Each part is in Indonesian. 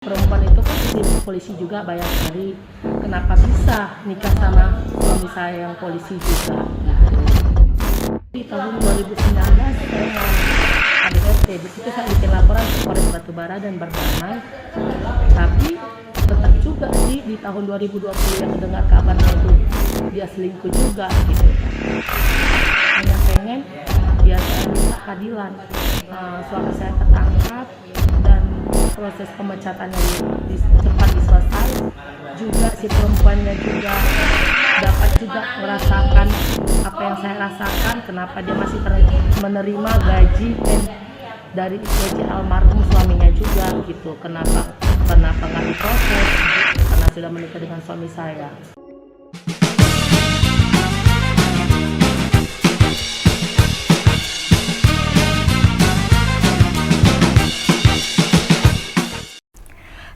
Perempuan itu kan di polisi juga banyak sekali. Kenapa bisa nikah sama suami saya yang polisi juga? Di tahun 2019 saya KDRT, di situ saya bikin laporan ke Polres Batubara dan berdamai. Tapi tetap juga sih di tahun 2020 yang mendengar kabarnya itu dia selingkuh juga gitu. Hanya pengen dia saya minta keadilan. Suami saya tertangkap dan proses pemecatannya cepat diselesai. Juga si perempuannya juga dapat juga merasakan apa yang saya rasakan, kenapa dia masih menerima gaji dari gaji almarhum suaminya juga gitu, kenapa nggak diproses karena sudah menikah dengan suami saya.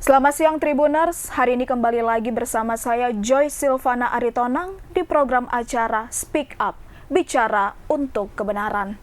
Selamat siang Tribuners, hari ini kembali lagi bersama saya Joy Silvana Aritonang di program acara Speak Up, Bicara untuk Kebenaran.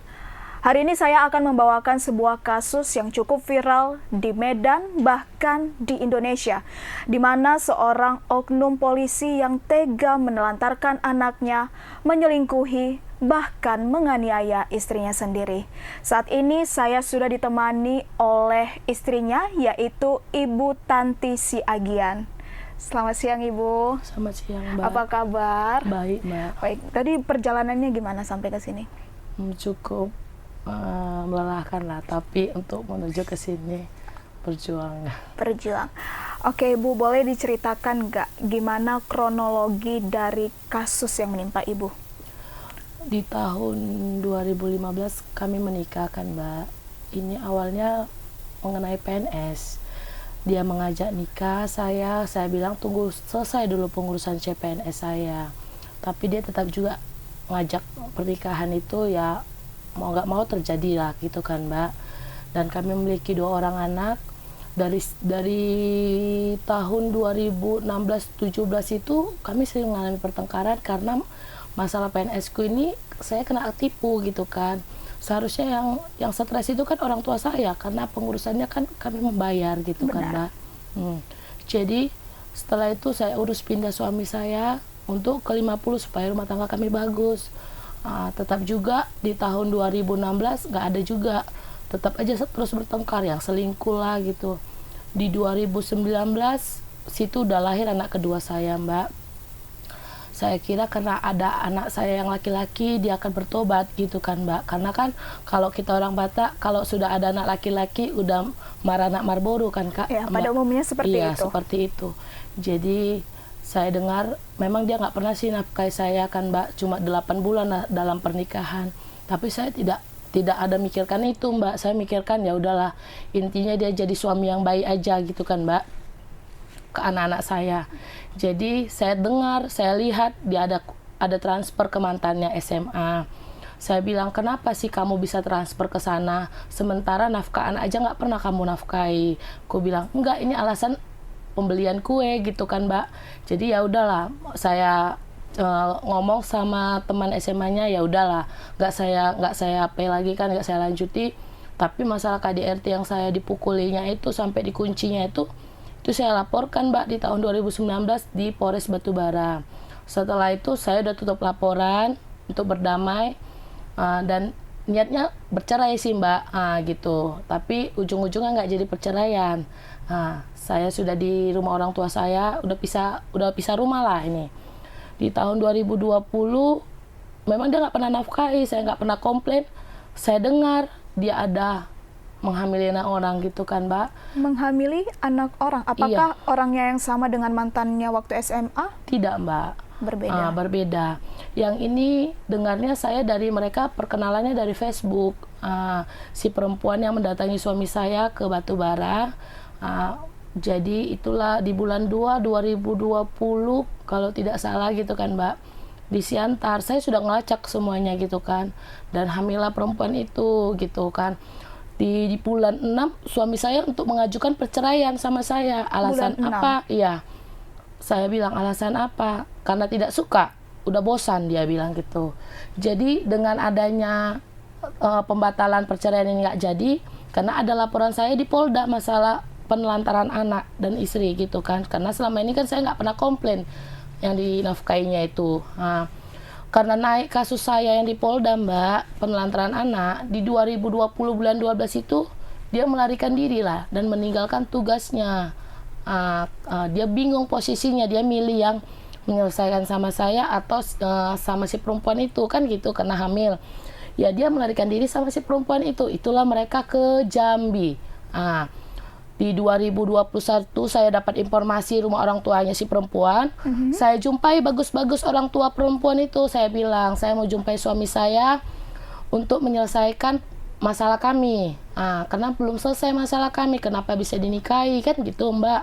Hari ini saya akan membawakan sebuah kasus yang cukup viral di Medan, bahkan di Indonesia, di mana seorang oknum polisi yang tega menelantarkan anaknya, menyelingkuhi, bahkan menganiaya istrinya sendiri. Saat ini saya sudah ditemani oleh istrinya, yaitu Ibu Tanti Siagian. Selamat siang Ibu. Selamat siang Mbak. Apa kabar? Baik Mbak. Baik, tadi perjalanannya gimana sampai ke sini? Cukup melelahkan lah, tapi untuk menuju ke sini berjuang. Oke Ibu, boleh diceritakan nggak gimana kronologi dari kasus yang menimpa Ibu? Di tahun 2015 kami menikah kan Mbak. Ini awalnya mengenai PNS. Dia mengajak nikah saya bilang tunggu selesai dulu pengurusan CPNS saya. Tapi dia tetap juga ngajak pernikahan itu, ya mau nggak mau terjadi lah gitu kan Mbak. Dan kami memiliki 2 orang anak. Dari tahun 2016-17 itu kami sering mengalami pertengkaran karena masalah PNS ku ini saya kena tipu gitu kan. Seharusnya yang stres itu kan orang tua saya, karena pengurusannya kan kami membayar gitu. Benar. Kan Mbak. Jadi setelah itu saya urus pindah suami saya untuk ke 50 supaya rumah tangga kami bagus. Tetap juga di tahun 2016 nggak ada juga, tetap aja terus bertengkar, yang selingkuh lah gitu. Di 2019 situ udah lahir anak kedua saya Mbak. Saya kira karena ada anak saya yang laki-laki dia akan bertobat gitu kan Mbak, karena kan kalau kita orang Batak kalau sudah ada anak laki-laki udah maranak Marlboro kan Kak ya, pada umumnya seperti iya, itu. Seperti itu. Jadi saya dengar memang dia nggak pernah sih nafkahi saya kan Mbak, cuma 8 bulan dalam pernikahan. Tapi saya tidak ada mikirkan itu Mbak. Saya mikirkan ya udahlah, intinya dia jadi suami yang baik aja gitu kan Mbak ke anak-anak saya. Jadi saya dengar, saya lihat dia ada transfer ke mantannya SMA. Saya bilang, kenapa sih kamu bisa transfer ke sana sementara nafkah anak aja nggak pernah kamu nafkahi? Aku bilang enggak, ini alasan pembelian kue gitu kan Mbak. Jadi ya udahlah, saya ngomong sama teman SMA-nya, ya udahlah, nggak saya pay lagi kan, nggak saya lanjuti. Tapi masalah KDRT yang saya dipukulinya itu sampai dikuncinya itu saya laporkan Mbak di tahun 2019 di Polres Batubara. Setelah itu saya udah tutup laporan untuk berdamai dan niatnya bercerai sih Mbak gitu. Tapi ujung-ujungnya nggak jadi perceraian. Saya sudah di rumah orang tua saya, udah pisah rumah lah ini. Di tahun 2020 memang dia nggak pernah nafkahi, saya nggak pernah komplain. Saya dengar dia ada menghamili anak orang gitu kan Mbak. Menghamili anak orang? Apakah iya. Orangnya yang sama dengan mantannya waktu SMA? Tidak Mbak. Berbeda. Berbeda. Yang ini dengarnya saya dari mereka, perkenalannya dari Facebook. Si perempuan yang mendatangi suami saya ke Batubara. Jadi itulah di bulan 2 2020 kalau tidak salah gitu kan Mbak. Di Siantar saya sudah ngelacak semuanya gitu kan. Dan hamilah perempuan itu gitu kan. Di bulan 6 suami saya untuk mengajukan perceraian sama saya. Alasan apa? Iya. Saya bilang alasan apa? Karena tidak suka, udah bosan dia bilang gitu. Jadi dengan adanya pembatalan perceraian ini nggak jadi, karena ada laporan saya di Polda masalah penelantaran anak dan istri gitu kan. Karena selama ini kan saya nggak pernah komplain yang dinafkainya itu. Nah, karena naik kasus saya yang di Polda, Mbak, penelantaran anak, di 2020 bulan 12 itu dia melarikan diri lah dan meninggalkan tugasnya. Dia bingung posisinya, dia milih yang menyelesaikan sama saya atau sama si perempuan itu kan gitu, karena hamil. Ya dia melarikan diri sama si perempuan itu. Itulah mereka ke Jambi. Di 2021 saya dapat informasi rumah orang tuanya si perempuan. Saya jumpai bagus-bagus orang tua perempuan itu. Saya bilang, saya mau jumpai suami saya untuk menyelesaikan masalah kami. Karena belum selesai masalah kami, kenapa bisa dinikahi kan gitu, Mbak.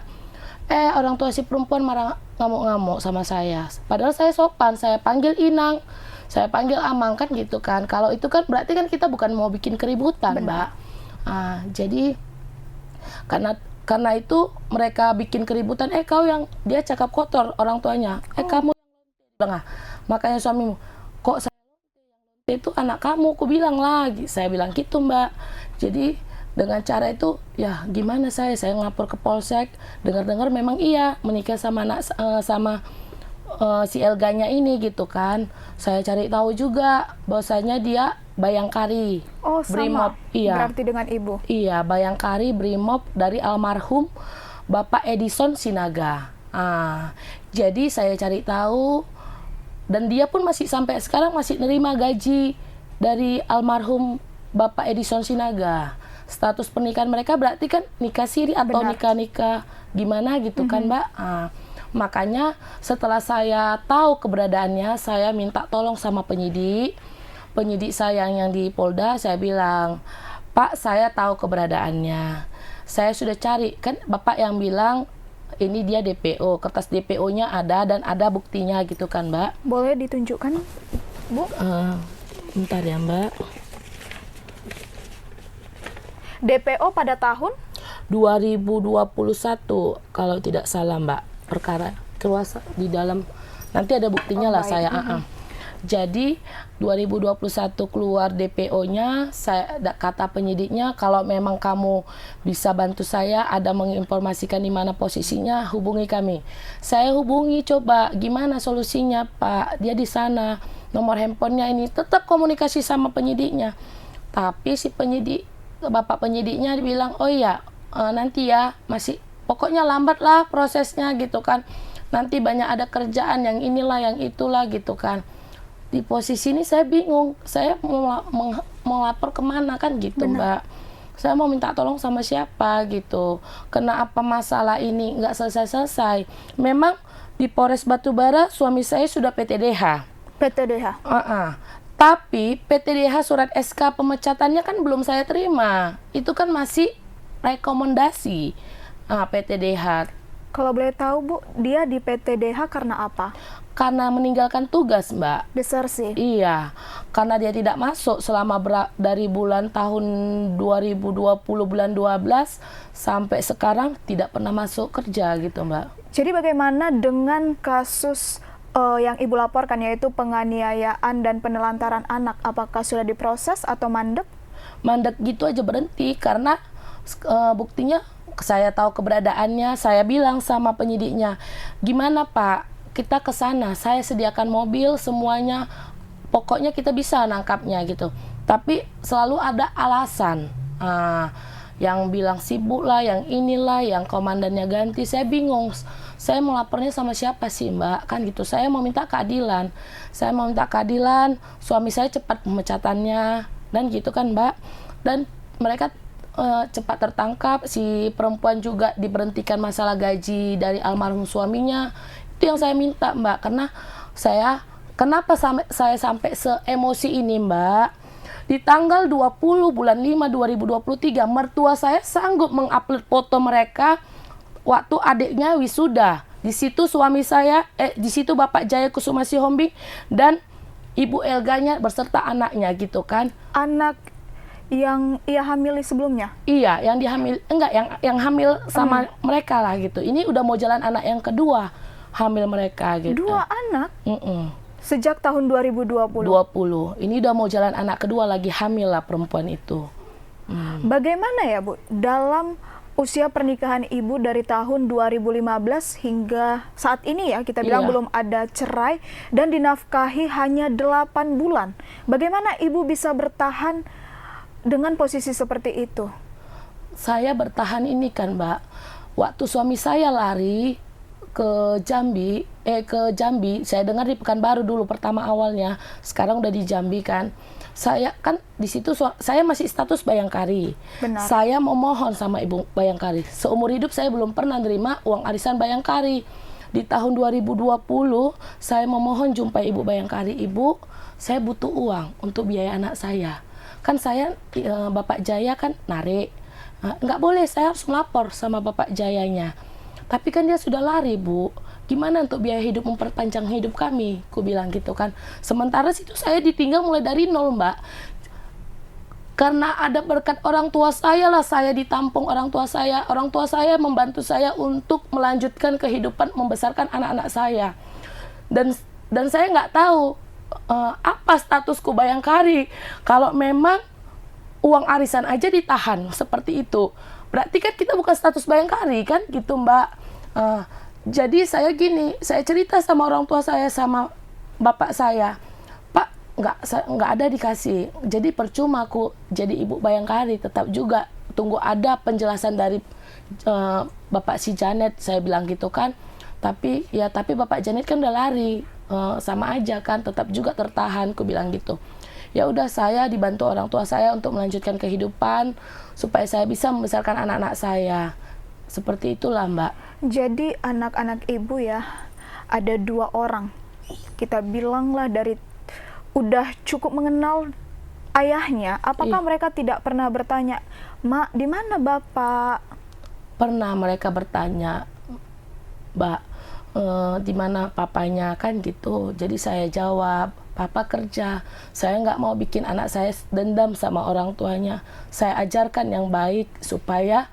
Orang tua si perempuan marah ngamuk-ngamuk sama saya. Padahal saya sopan, saya panggil Inang, saya panggil Amang kan gitu kan. Kalau itu kan berarti kan kita bukan mau bikin keributan, Mbak. Jadi karena itu mereka bikin keributan. Kau yang dia cakap kotor orang tuanya. Kamu bilang, makanya suamimu kok saya itu anak kamu, aku bilang lagi. Saya bilang gitu, Mbak. Jadi dengan cara itu ya gimana saya ngelapor ke Polsek. Dengar-dengar memang iya menikah sama anak sama si Elganya ini gitu kan. Saya cari tahu juga bahwasanya dia Bayangkari. Oh, sama. Brimob, iya. Berarti dengan ibu. Iya, Bayangkari Brimob dari almarhum Bapak Edison Sinaga. Jadi saya cari tahu dan dia pun masih sampai sekarang masih nerima gaji dari almarhum Bapak Edison Sinaga. Status pernikahan mereka berarti kan nikah siri atau nikah-nikah gimana gitu kan, Mbak. Makanya setelah saya tahu keberadaannya, saya minta tolong sama penyidik saya yang di Polda. Saya bilang, Pak, saya tahu keberadaannya, saya sudah cari, kan Bapak yang bilang ini dia DPO, kertas DPO-nya ada dan ada buktinya gitu kan, Mbak. Boleh ditunjukkan, Bu? Bentar ya, Mbak. DPO pada tahun 2021 kalau tidak salah, Mbak. Perkara keluar di dalam, nanti ada buktinya lah baik. saya. Jadi 2021 keluar DPO-nya, saya kata penyidiknya kalau memang kamu bisa bantu saya, ada menginformasikan di mana posisinya, hubungi kami. Saya hubungi, coba gimana solusinya, Pak? Dia di sana, nomor handphonenya ini, tetap komunikasi sama penyidiknya. Tapi si penyidik, bapak penyidiknya bilang, oh iya nanti ya, masih pokoknya lambat lah prosesnya gitu kan. Nanti banyak ada kerjaan yang inilah yang itulah gitu kan. Di posisi ini saya bingung, saya mau lapor kemana kan gitu. Benar. Mbak, saya mau minta tolong sama siapa gitu. Kenapa masalah ini nggak selesai-selesai. Memang di Polres Batubara suami saya sudah PTDH. Tapi PTDH surat SK pemecatannya kan belum saya terima. Itu kan masih rekomendasi PTDH. Kalau boleh tahu, Bu, dia di PTDH karena apa? Karena meninggalkan tugas, Mbak. Desersi? Iya, karena dia tidak masuk selama dari bulan tahun 2020 bulan 12 sampai sekarang tidak pernah masuk kerja gitu, Mbak. Jadi bagaimana dengan kasus yang Ibu laporkan, yaitu penganiayaan dan penelantaran anak? Apakah sudah diproses atau mandek? Mandek gitu aja berhenti karena buktinya saya tahu keberadaannya. Saya bilang sama penyidiknya, gimana Pak? Kita ke sana, saya sediakan mobil semuanya, pokoknya kita bisa nangkapnya gitu. Tapi selalu ada alasan, yang bilang sibuk lah, yang inilah, yang komandannya ganti. Saya bingung, saya mau lapornya sama siapa sih, Mbak? Kan gitu, saya mau minta keadilan. Saya mau minta keadilan, suami saya cepat pemecatannya, dan gitu kan, Mbak. Dan mereka cepat tertangkap, si perempuan juga diberhentikan masalah gaji dari almarhum suaminya. Itu yang saya minta, Mbak, karena kenapa saya sampai se-emosi ini, Mbak? Di tanggal 20 bulan 5 2023, mertua saya sanggup mengupload foto mereka waktu adiknya wisuda. Di situ suami saya, di situ Bapak Jaya Kusuma Sihombing dan Ibu Elganya beserta anaknya gitu kan. Anak yang ia hamili sebelumnya? Iya, yang dihamil, yang hamil sama mereka lah gitu. Ini udah mau jalan anak yang kedua hamil mereka gitu. 2 anak? Sejak tahun 2020? 20. Ini udah mau jalan anak kedua lagi hamil lah perempuan itu. Bagaimana ya, Bu, dalam Usia pernikahan Ibu dari tahun 2015 hingga saat ini ya, kita bilang Iya. belum ada cerai dan dinafkahi hanya 8 bulan. Bagaimana Ibu bisa bertahan dengan posisi seperti itu? Saya bertahan ini kan, Mbak. Waktu suami saya lari ke Jambi, saya dengar di Pekanbaru dulu pertama awalnya, sekarang udah di Jambi kan. Saya kan di situ saya masih status Bayangkari. Benar. Saya memohon sama Ibu Bayangkari. Seumur hidup saya belum pernah nerima uang arisan Bayangkari. Di tahun 2020 saya memohon jumpai Ibu Bayangkari. Ibu, saya butuh uang untuk biaya anak saya. Kan saya Bapak Jaya kan narik. Nggak boleh, saya harus melapor sama Bapak Jayanya. Tapi kan dia sudah lari, Bu. Gimana untuk biaya hidup, memperpanjang hidup kami? Ku bilang gitu kan. Sementara situ saya ditinggal mulai dari nol, Mbak. Karena ada berkat orang tua saya lah, saya ditampung orang tua saya. Orang tua saya membantu saya untuk melanjutkan kehidupan, membesarkan anak-anak saya. Dan saya nggak tahu apa statusku Bayangkari. Kalau memang uang arisan aja ditahan seperti itu, berarti kan kita bukan status Bayangkari kan gitu, Mbak. Jadi saya gini, saya cerita sama orang tua saya, sama bapak saya, Pak, nggak ada dikasih, jadi percuma aku jadi ibu Bayangkari, tetap juga tunggu ada penjelasan dari bapak si Janet, saya bilang gitu kan. Tapi bapak Janet kan udah lari, sama aja kan, tetap juga tertahan, aku bilang gitu. Ya udah, saya dibantu orang tua saya untuk melanjutkan kehidupan supaya saya bisa membesarkan anak-anak saya. Seperti itulah, Mbak. Jadi anak-anak Ibu ya, ada 2 orang. Kita bilanglah dari udah cukup mengenal ayahnya. Apakah mereka tidak pernah bertanya, "Mak, di mana Bapak?" Pernah mereka bertanya, Mbak, di mana papanya kan gitu. Jadi saya jawab, Papa kerja. Saya nggak mau bikin anak saya dendam sama orang tuanya. Saya ajarkan yang baik supaya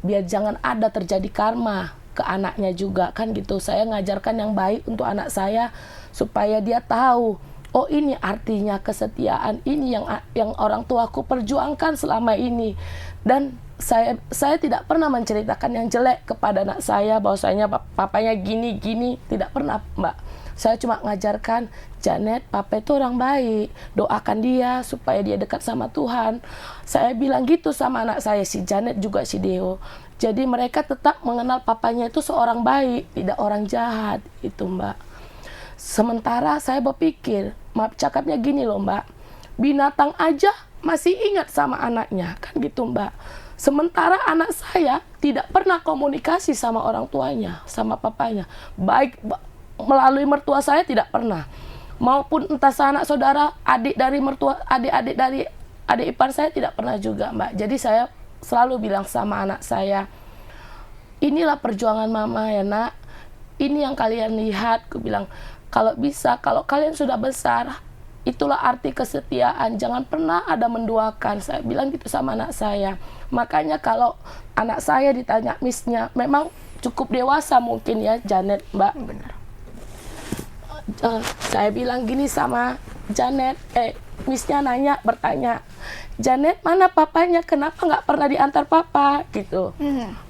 biar jangan ada terjadi karma ke anaknya juga kan gitu. Saya ngajarkan yang baik untuk anak saya supaya dia tahu, oh ini artinya kesetiaan, ini yang orang tuaku perjuangkan selama ini. Dan saya tidak pernah menceritakan yang jelek kepada anak saya, bahwasanya papanya gini, tidak pernah, Mbak. Saya cuma ngajarkan, Janet, papa itu orang baik, doakan dia supaya dia dekat sama Tuhan. Saya bilang gitu sama anak saya, si Janet juga si Deo. Jadi mereka tetap mengenal papanya itu seorang baik, tidak orang jahat, itu, Mbak. Sementara saya berpikir, maaf cakapnya gini loh, Mbak, binatang aja masih ingat sama anaknya, kan gitu, Mbak. Sementara anak saya tidak pernah komunikasi sama orang tuanya, sama papanya. Baik melalui mertua saya tidak pernah. Maupun entah sanak saudara, adik dari mertua, adik-adik dari adik ipar saya tidak pernah juga, Mbak. Jadi saya selalu bilang sama anak saya, inilah perjuangan mama ya nak. Ini yang kalian lihat, aku bilang, kalau bisa, kalau kalian sudah besar, itulah arti kesetiaan. Jangan pernah ada menduakan. Saya bilang gitu sama anak saya. Makanya kalau anak saya ditanya Miss-nya, memang cukup dewasa mungkin ya Janet, Mbak. Benar. Saya bilang gini sama Janet, Miss-nya bertanya, Janet mana papanya, kenapa nggak pernah diantar papa gitu.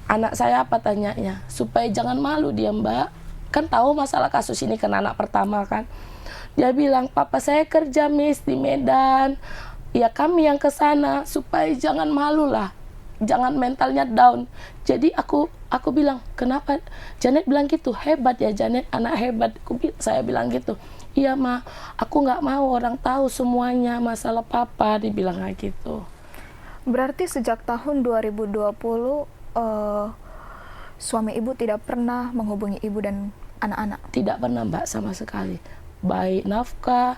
Anak saya apa tanyanya, supaya jangan malu dia, Mbak, kan tahu masalah kasus ini kan anak pertama kan. Dia bilang, papa saya kerja Miss di Medan, ya kami yang ke sana supaya jangan malu lah, jangan mentalnya down. Jadi aku bilang, kenapa? Janet bilang gitu, hebat ya Janet, anak hebat. Saya bilang gitu, iya Ma, aku nggak mau orang tahu semuanya masalah papa, dibilang kayak gitu. Berarti sejak tahun 2020 suami Ibu tidak pernah menghubungi Ibu dan anak-anak? Tidak pernah, Mbak, sama sekali. Baik nafkah,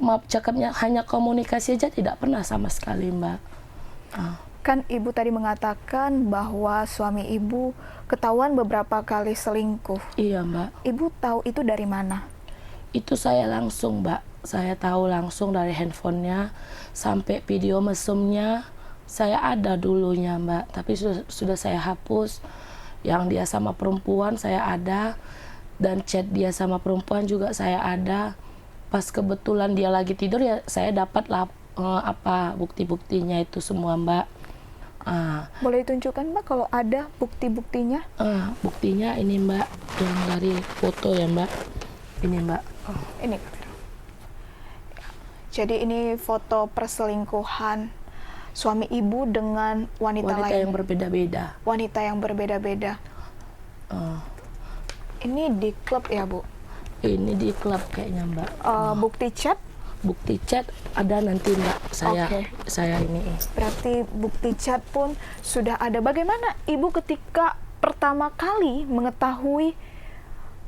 maaf cakapnya, hanya komunikasi aja tidak pernah sama sekali, Mbak. Kan Ibu tadi mengatakan bahwa suami Ibu ketahuan beberapa kali selingkuh. Iya, Mbak. Ibu tahu itu dari mana? Itu saya langsung, Mbak. Saya tahu langsung dari handphonenya, sampai video mesumnya. Saya ada dulunya, Mbak. Tapi sudah saya hapus. Yang dia sama perempuan saya ada. Dan chat dia sama perempuan juga saya ada. Pas kebetulan dia lagi tidur ya saya dapat bukti-buktinya itu semua, Mbak. Boleh tunjukkan Mbak kalau ada bukti-buktinya? Buktinya ini Mbak, yang dari foto ya Mbak. Ini Mbak. Ini. Jadi ini foto perselingkuhan suami ibu dengan wanita lain. yang berbeda-beda. Wanita yang berbeda-beda. Ini di klub ya Bu? Ini di klub kayaknya Mbak. Bukti chat? Bukti chat ada nanti Mbak. Saya ini. Berarti bukti chat pun sudah ada. Bagaimana Ibu ketika pertama kali mengetahui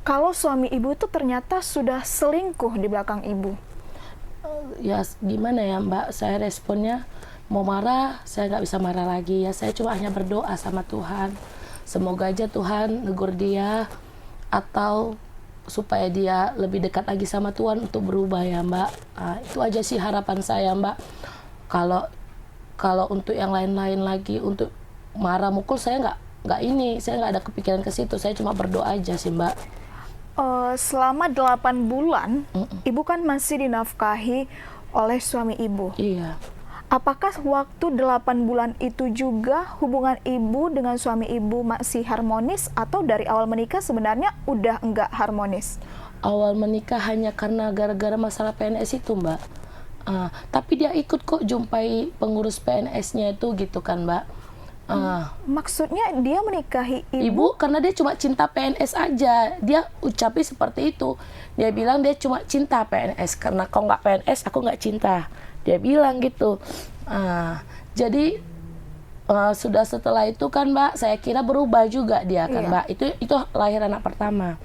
kalau suami Ibu itu ternyata sudah selingkuh di belakang Ibu? Ya gimana ya Mbak, saya responnya mau marah, saya nggak bisa marah lagi ya. Saya cuma hanya berdoa sama Tuhan. Semoga aja Tuhan negur dia atau supaya dia lebih dekat lagi sama Tuhan untuk berubah ya Mbak. Itu aja sih harapan saya Mbak. Kalau untuk yang lain-lain lagi, untuk marah mukul saya saya nggak ada kepikiran ke situ. Saya cuma berdoa aja sih Mbak. Selama 8 bulan, Ibu kan masih dinafkahi oleh suami Ibu. Iya. Apakah waktu 8 bulan itu juga hubungan Ibu dengan suami Ibu masih harmonis atau dari awal menikah sebenarnya udah enggak harmonis? Awal menikah hanya karena gara-gara masalah PNS itu Mbak. Tapi dia ikut kok jumpai pengurus PNS-nya itu gitu kan Mbak. Maksudnya dia menikahi Ibu karena dia cuma cinta PNS aja. Dia ucapi seperti itu. Dia bilang dia cuma cinta PNS. Karena kalau nggak PNS aku nggak cinta. Dia bilang gitu. Jadi sudah setelah itu kan Mbak, saya kira berubah juga dia kan Mbak. Itu lahir anak pertama.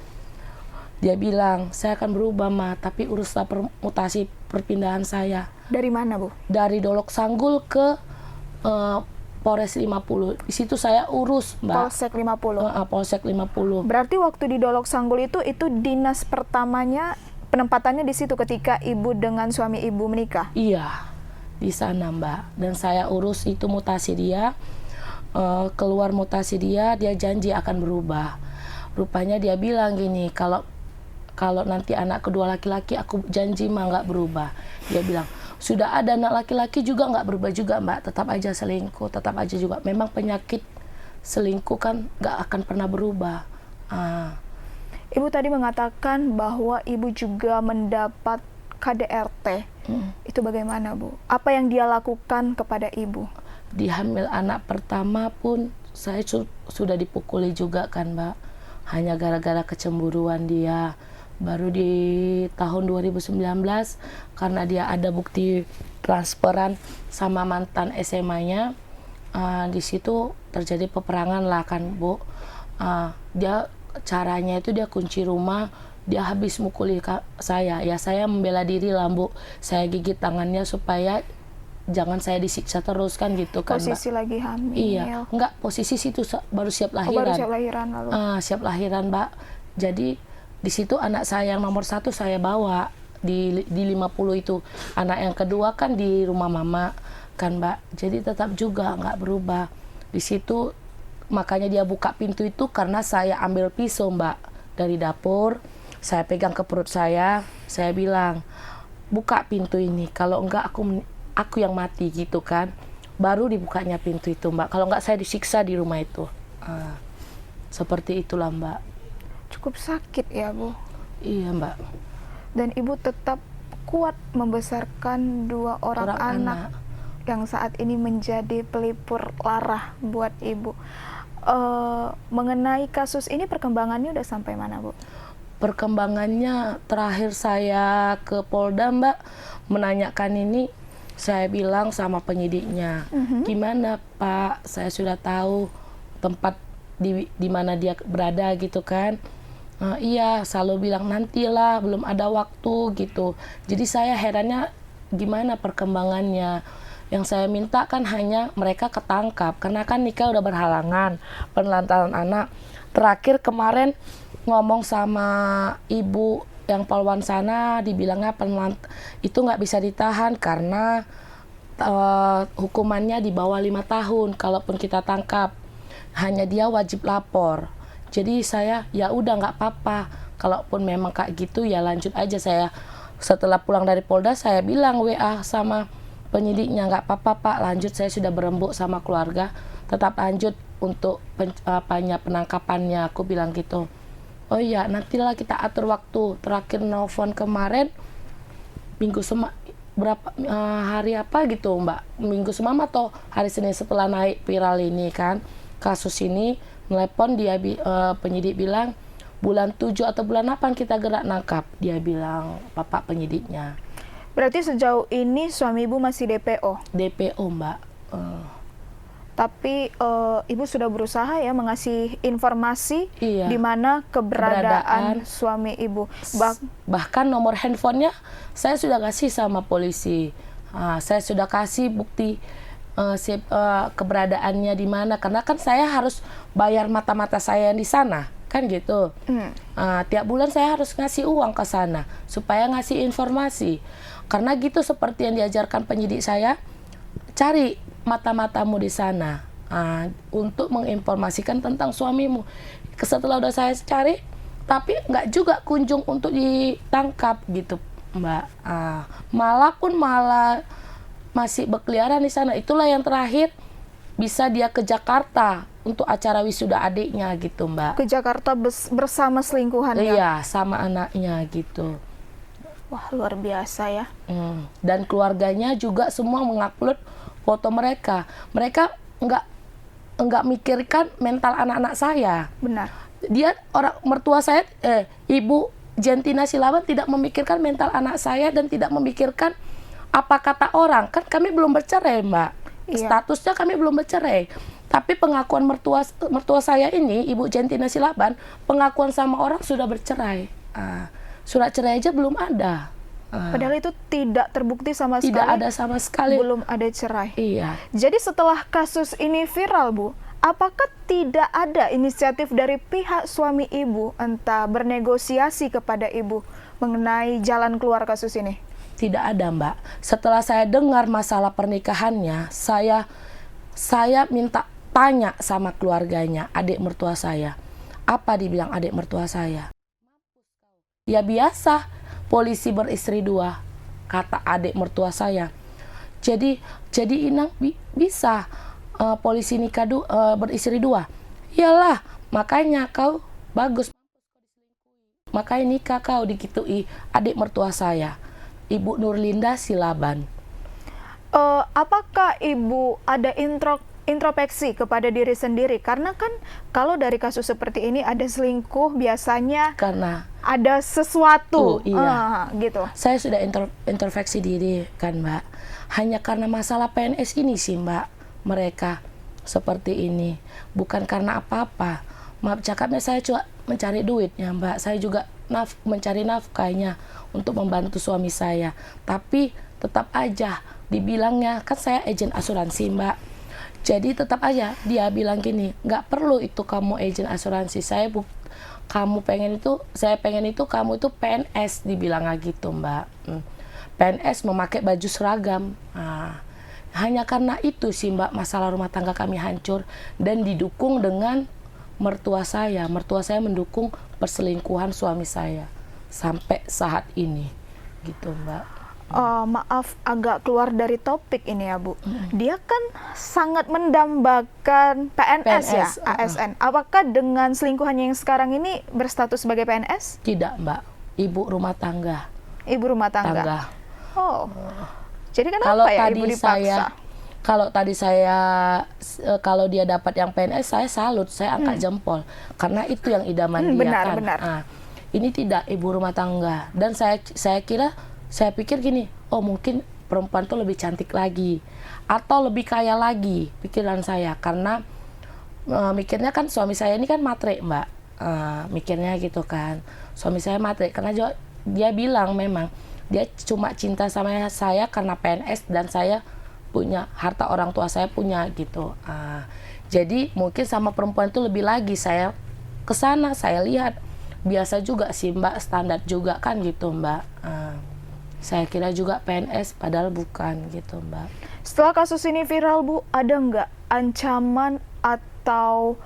Dia bilang, saya akan berubah Ma, tapi uruslah mutasi perpindahan saya. Dari mana Bu? Dari Dolok Sanggul ke Polres 50. Di situ saya urus Mbak. Polsek 50. Polsek 50. Berarti waktu di Dolok Sanggul itu dinas pertamanya, penempatannya di situ ketika Ibu dengan suami Ibu menikah? Iya, di sana Mbak. Dan saya urus itu mutasi dia. Keluar mutasi dia janji akan berubah. Rupanya dia bilang gini, kalau nanti anak kedua laki-laki aku janji mah nggak berubah. Dia bilang, sudah ada anak laki-laki juga nggak berubah juga Mbak, tetap aja selingkuh, tetap aja juga. Memang penyakit selingkuh kan nggak akan pernah berubah. Ibu tadi mengatakan bahwa Ibu juga mendapat KDRT. Itu bagaimana Bu? Apa yang dia lakukan kepada Ibu? Di hamil anak pertama pun saya sudah dipukuli juga kan Mbak. Hanya gara-gara kecemburuan dia. Baru di tahun 2019 karena dia ada bukti transferan sama mantan SMA-nya, di situ terjadi peperangan lah kan Bu. Dia caranya itu dia kunci rumah, dia habis mukuli saya. Ya saya membela diri lah Bu. Saya gigit tangannya supaya jangan saya disiksa terus kan gitu kan Mbak. Posisi lagi hamil. Iya, enggak, posisi situ baru siap lahiran. Baru siap lahiran lalu. Siap lahiran Mbak. Jadi di situ anak saya yang nomor 1 saya bawa di 50 itu. Anak yang kedua kan di rumah mama kan Mbak. Jadi tetap juga nggak berubah. Di situ makanya dia buka pintu itu karena saya ambil pisau Mbak dari dapur. Saya pegang ke perut saya bilang, buka pintu ini. Kalau enggak aku yang mati gitu kan. Baru dibukanya pintu itu Mbak. Kalau enggak saya disiksa di rumah itu. Seperti itulah Mbak. Cukup sakit ya Bu. Iya Mbak. Dan Ibu tetap kuat membesarkan 2 orang anak yang saat ini menjadi pelipur lara buat Ibu. Mengenai kasus ini perkembangannya udah sampai mana Bu? Perkembangannya terakhir saya ke Polda Mbak menanyakan ini, saya bilang sama penyidiknya, gimana Pak, saya sudah tahu tempat di mana dia berada gitu kan. Iya, selalu bilang nantilah, belum ada waktu gitu. Jadi saya herannya gimana perkembangannya. Yang saya minta kan hanya mereka ketangkap, karena kan nikah udah berhalangan, penelantaran anak. Terakhir kemarin ngomong sama ibu yang Polwan sana, dibilangnya itu nggak bisa ditahan karena hukumannya di bawah 5 tahun kalaupun kita tangkap. Hanya dia wajib lapor. Jadi saya ya udah nggak apa-apa, kalaupun memang kayak gitu ya lanjut aja. Saya setelah pulang dari Polda saya bilang WA sama penyidiknya, nggak apa-apa Pak, lanjut, saya sudah berembuk sama keluarga, tetap lanjut untuk penangkapannya, aku bilang gitu. Oh iya, nantilah kita atur waktu. Terakhir nelfon kemarin hari apa gitu Mbak, minggu semalam atau hari Senin setelah naik viral ini kan kasus ini, telepon dia, penyidik bilang bulan 7 atau bulan 8 kita gerak nangkap, dia bilang bapak penyidiknya. Berarti sejauh ini suami ibu masih DPO? DPO Mbak. Tapi ibu sudah berusaha ya mengasih informasi Iya, di mana keberadaan suami ibu. Bahkan nomor handphonenya saya sudah kasih sama polisi. Saya sudah kasih bukti keberadaannya di mana, karena kan saya harus bayar mata-mata saya yang di sana kan gitu. Tiap bulan saya harus ngasih uang ke sana supaya ngasih informasi, karena gitu seperti yang diajarkan penyidik saya, cari mata-matamu di sana untuk menginformasikan tentang suamimu. Setelah udah saya cari, tapi nggak juga kunjung untuk ditangkap gitu Mbak. Malah masih berkeliaran di sana. Itulah yang terakhir bisa dia ke Jakarta untuk acara wisuda adiknya gitu Mbak. Ke Jakarta bersama selingkuhannya? Iya, sama anaknya gitu. Wah, luar biasa ya. Dan keluarganya juga semua mengupload foto mereka. Mereka nggak mikirkan mental anak-anak saya. Benar. Dia mertua saya, Ibu Jentina Silaban tidak memikirkan mental anak saya dan tidak memikirkan apa kata orang. Kan kami belum bercerai Mbak. Iya. Statusnya kami belum bercerai. Tapi pengakuan mertua saya ini, Ibu Jentina Silaban, pengakuan sama orang sudah bercerai. Surat cerai aja belum ada. Padahal itu tidak terbukti sama sekali. Tidak ada sama sekali. Belum ada cerai. Iya. Jadi setelah kasus ini viral, Bu, apakah tidak ada inisiatif dari pihak suami ibu, entah bernegosiasi kepada ibu mengenai jalan keluar kasus ini? Tidak ada Mbak. Setelah saya dengar masalah pernikahannya, saya minta tanya sama keluarganya, adik mertua saya. Apa dibilang adik mertua saya? Ya biasa, polisi beristri 2, kata adik mertua saya. Jadi Inang bisa polisi nikah beristri 2. Iyalah, makanya kau bagus. Makanya nikah kau, digitui adik mertua saya, Ibu Nurlinda Silaban. Apakah ibu ada introspeksi kepada diri sendiri? Karena kan kalau dari kasus seperti ini ada selingkuh, biasanya Karena ada sesuatu, iya. gitu. Saya sudah introspeksi diri kan Mbak. Hanya karena masalah PNS ini sih Mbak, mereka seperti ini. Bukan karena apa-apa. Maaf cakapnya, saya cuma mencari duitnya Mbak. Saya juga mencari nafkahnya untuk membantu suami saya. Tapi tetap aja dibilangnya, kan saya agen asuransi Mbak. Jadi tetap aja dia bilang gini, nggak perlu itu kamu agen asuransi. Saya pengen itu kamu itu PNS, dibilang gitu Mbak. PNS memakai baju seragam. Hanya karena itu sih Mbak, masalah rumah tangga kami hancur dan didukung dengan mertua saya. Mertua saya mendukung perselingkuhan suami saya sampai saat ini gitu Mbak. Maaf agak keluar dari topik ini ya Bu. Dia kan sangat mendambakan PNS ya, ASN. Apakah dengan selingkuhannya yang sekarang ini berstatus sebagai PNS? Tidak Mbak, ibu rumah tangga. Ibu rumah tangga. Oh, jadi kenapa Kalau ya tadi ibu dipaksa? Kalau dia dapat yang PNS, saya salut, saya angkat jempol, karena itu yang idaman dia benar, kan. Benar. Ini tidak, ibu rumah tangga. Dan saya pikir gini, oh mungkin perempuan tuh lebih cantik lagi atau lebih kaya lagi, pikiran saya, karena mikirnya kan suami saya ini kan matre Mbak, mikirnya gitu kan, suami saya matre karena dia bilang memang dia cuma cinta sama saya karena PNS dan saya punya harta orang tua saya punya gitu. Jadi mungkin sama perempuan itu lebih lagi. Saya kesana, saya lihat biasa juga sih Mbak, standar juga kan gitu Mbak. Saya kira juga PNS, padahal bukan gitu Mbak. Setelah kasus ini viral Bu, ada nggak ancaman atau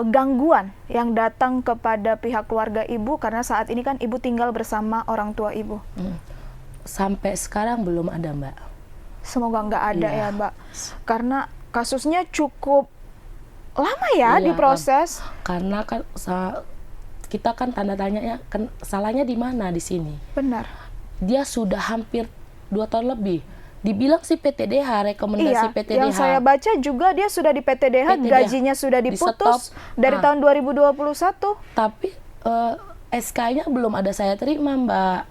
gangguan yang datang kepada pihak keluarga Ibu, karena saat ini kan Ibu tinggal bersama orang tua Ibu? Sampai sekarang belum ada Mbak. Semoga nggak ada Iya. ya, Mbak. Karena kasusnya cukup lama ya Iya, diproses. karena kan kita kan tanda tanya ya, kan salahnya di mana di sini? Benar. Dia sudah hampir 2 tahun lebih. Dibilang sih PTDH, rekomendasi Iya, PTDH. yang saya baca juga dia sudah di PTDH, PTDH, gajinya sudah diputus dari tahun 2021. Tapi SK-nya belum ada saya terima, Mbak.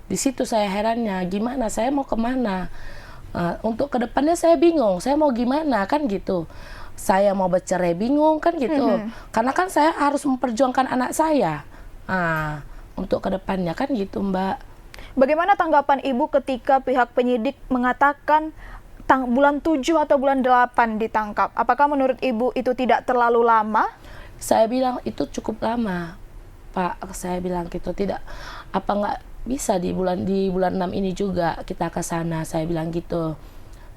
Di situ saya herannya, gimana? Saya mau kemana? Untuk kedepannya saya bingung, saya mau gimana kan gitu. Saya mau bercerai bingung kan gitu. Karena kan saya harus memperjuangkan anak saya. Untuk kedepannya kan gitu, Mbak. Bagaimana tanggapan Ibu ketika pihak penyidik mengatakan bulan 7 atau bulan 8 ditangkap? Apakah menurut Ibu itu tidak terlalu lama? Saya bilang itu cukup lama, Pak. Saya bilang gitu, tidak, apa nggak bisa di bulan 6 ini juga kita ke sana. Saya bilang gitu.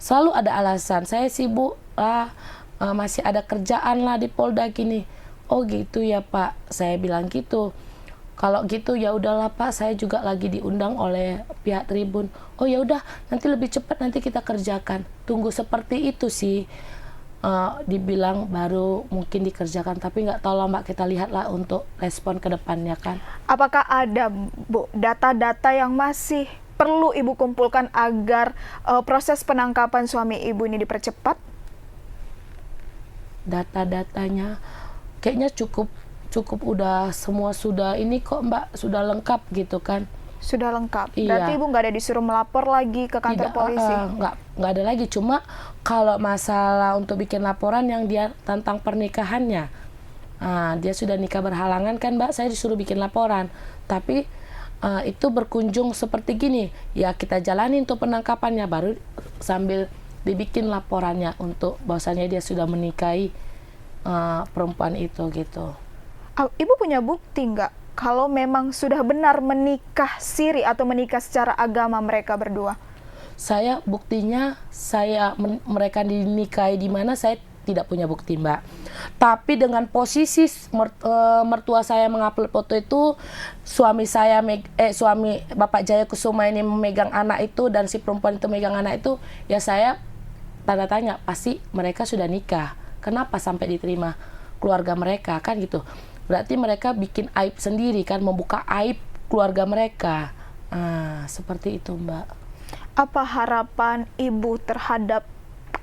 Selalu ada alasan, saya sibuk lah, masih ada kerjaan lah di Polda gini. Oh gitu ya, Pak. Saya bilang gitu. Kalau gitu ya udahlah, Pak, saya juga lagi diundang oleh pihak Tribun. Oh ya udah, nanti lebih cepat nanti kita kerjakan. Tunggu seperti itu sih. Dibilang baru mungkin dikerjakan, tapi nggak tahu lah, Mbak, kita lihatlah untuk respon ke depannya kan. Apakah ada, Bu, data-data yang masih perlu Ibu kumpulkan agar proses penangkapan suami Ibu ini dipercepat? Data-datanya kayaknya cukup udah semua sudah ini kok, Mbak, sudah lengkap gitu kan. Sudah lengkap. Iya. Berarti Ibu nggak ada disuruh melapor lagi ke kantor polisi? Nggak ada lagi. Cuma kalau masalah untuk bikin laporan yang dia tentang pernikahannya, dia sudah nikah berhalangan kan, Mbak, saya disuruh bikin laporan. Tapi itu berkunjung seperti gini, ya kita jalani untuk penangkapannya, baru sambil dibikin laporannya untuk bahwasannya dia sudah menikahi perempuan itu gitu. Ibu punya bukti nggak kalau memang sudah benar menikah siri atau menikah secara agama mereka berdua? Saya buktinya, mereka dinikahi di mana saya tidak punya bukti, Mbak. Tapi dengan posisi mertua saya mengupload foto itu, suami Bapak Jaya Kusuma ini memegang anak itu dan si perempuan itu memegang anak itu, ya saya tanda tanya, pasti mereka sudah nikah. Kenapa sampai diterima keluarga mereka kan gitu? Berarti mereka bikin aib sendiri kan, membuka aib keluarga mereka. Seperti itu, Mbak. Apa harapan Ibu terhadap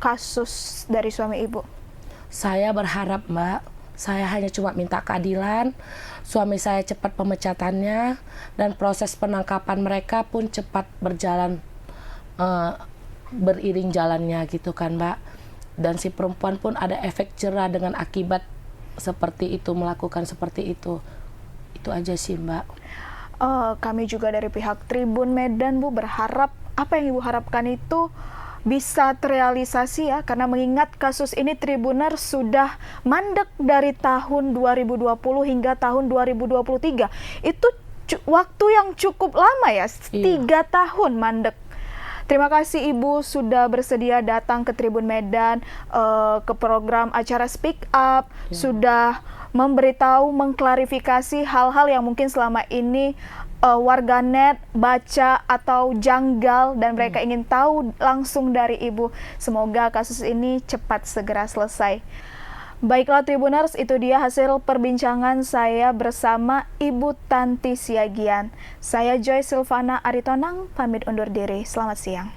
kasus dari suami Ibu? Saya berharap, Mbak, saya hanya cuma minta keadilan, suami saya cepat pemecatannya, dan proses penangkapan mereka pun cepat berjalan, beriring jalannya gitu kan, Mbak. Dan si perempuan pun ada efek jerah dengan akibat seperti itu, melakukan seperti itu. Itu aja sih, Mbak. Kami juga dari pihak Tribun Medan, Bu, berharap apa yang Ibu harapkan itu bisa terrealisasi ya, karena mengingat kasus ini Tribuners sudah mandek dari tahun 2020 hingga tahun 2023. Itu waktu yang cukup lama ya, 3 tahun mandek. Terima kasih Ibu sudah bersedia datang ke Tribun Medan, ke program acara Speak Up, sudah memberitahu, mengklarifikasi hal-hal yang mungkin selama ini warganet baca atau janggal dan mereka ingin tahu langsung dari Ibu. Semoga kasus ini cepat segera selesai. Baiklah Tribuners, itu dia hasil perbincangan saya bersama Ibu Tanti Siagian. Saya Joy Silvana Aritonang, pamit undur diri. Selamat siang.